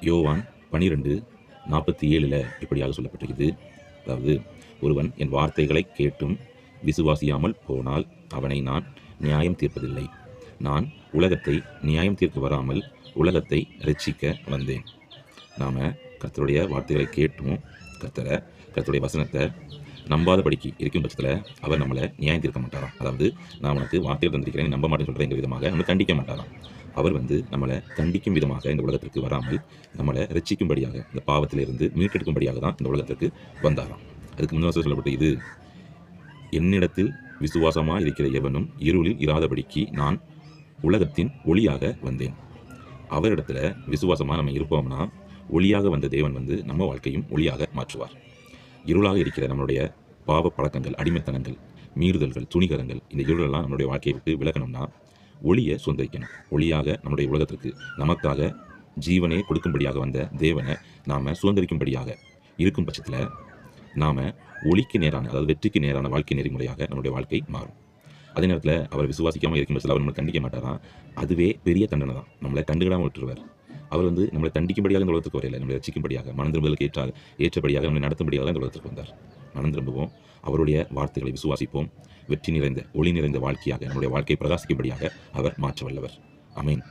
யோவான் 12:47 இப்படியாக சொல்லப்பட்டிருக்கிறது. அதாவது, ஒருவன் என் வார்த்தைகளை கேட்டும் விசுவாசியாமல் போனால் அவனை நான் நியாயம் தீர்ப்பதில்லை. நான் உலகத்தை நியாயம் தீர்க்க வராமல் உலகத்தை இரட்சிக்க வந்தேன். நாம் கர்த்தருடைய வார்த்தைகளை கேட்டும் கர்த்தருடைய வசனத்தை நம்பாதபடிக்கு இருக்கும் பட்சத்தில் அவர் நம்மளை நியாயம் தீர்க்க மாட்டாராம். அதாவது, நான் உனக்கு வார்த்தைகள் தந்திருக்கிறேன், நம்ப மாட்டேன்னு சொல்கிற எங்கள் விதமாக நம்மளை தண்டிக்க மாட்டாராம். அவர் நம்மளை தண்டிக்கும் விதமாக இந்த உலகத்திற்கு வராமல் நம்மளை ரட்சிக்கும்படியாக, இந்த பாவத்திலிருந்து மீட்டெடுக்கும்படியாக தான் இந்த உலகத்திற்கு வந்தாராம். அதுக்கு முன்னாடி சொல்லப்பட்ட இது, என்னிடத்தில் விசுவாசமாக இருக்கிற எவனும் இருளில் இராதபடிக்கு நான் உலகத்தின் ஒளியாக வந்தேன். அவரிடத்துல விசுவாசமாக நம்ம இருப்போம்னா ஒளியாக வந்த தேவன் நம்ம வாழ்க்கையும் ஒளியாக மாற்றுவார். இருளாக இருக்கிற நம்மளுடைய பாவ பழக்கங்கள், அடிமைத்தனங்கள், மீறுதல்கள், துணிகரங்கள், இந்த இருளெல்லாம் நம்மளுடைய வாழ்க்கையை விட்டு விலகணும்னா ஒளியை சுதந்திரிக்கணும். ஒளியாக நம்முடைய உலகத்திற்கு நமக்காக ஜீவனை கொடுக்கும்படியாக வந்த தேவனை நாம் சுதந்திரிக்கும்படியாக இருக்கும் பட்சத்தில் நாம் ஒளிக்கு நேரான, அதாவது வெற்றிக்கு நேரான வாழ்க்கை நெறிமுறையாக நம்முடைய வாழ்க்கை மாறும். அதே நேரத்தில் அவர் விசுவாசிக்காமல் இருக்கும் பட்சத்தில் அவர் நம்மளை கண்டிக்க மாட்டாராம். அதுவே பெரிய தண்டனை தான். நம்மளை கண்டுகிடாமல் விட்டுருவார். அவர் நம்மளை தண்டிக்கும்படியாக இந்த உலகத்துக்கு வரையில, நம்மளை ரட்சிக்கும்படியாக, மனம் திரும்புதலுக்கு ஏற்றபடியாக நம்மளை நடத்தும்படியாக இந்த உலகத்துக்கு வந்தார். மனம் திரும்புவோம், அவருடைய வார்த்தைகளை விசுவாசிப்போம். வெற்றி நிறைந்த, ஒளி நிறைந்த வாழ்க்கையாக நம்முடைய வாழ்க்கையை பிரகாசிக்கும்படியாக அவர் மாற்ற வல்லவர். ஆமென்.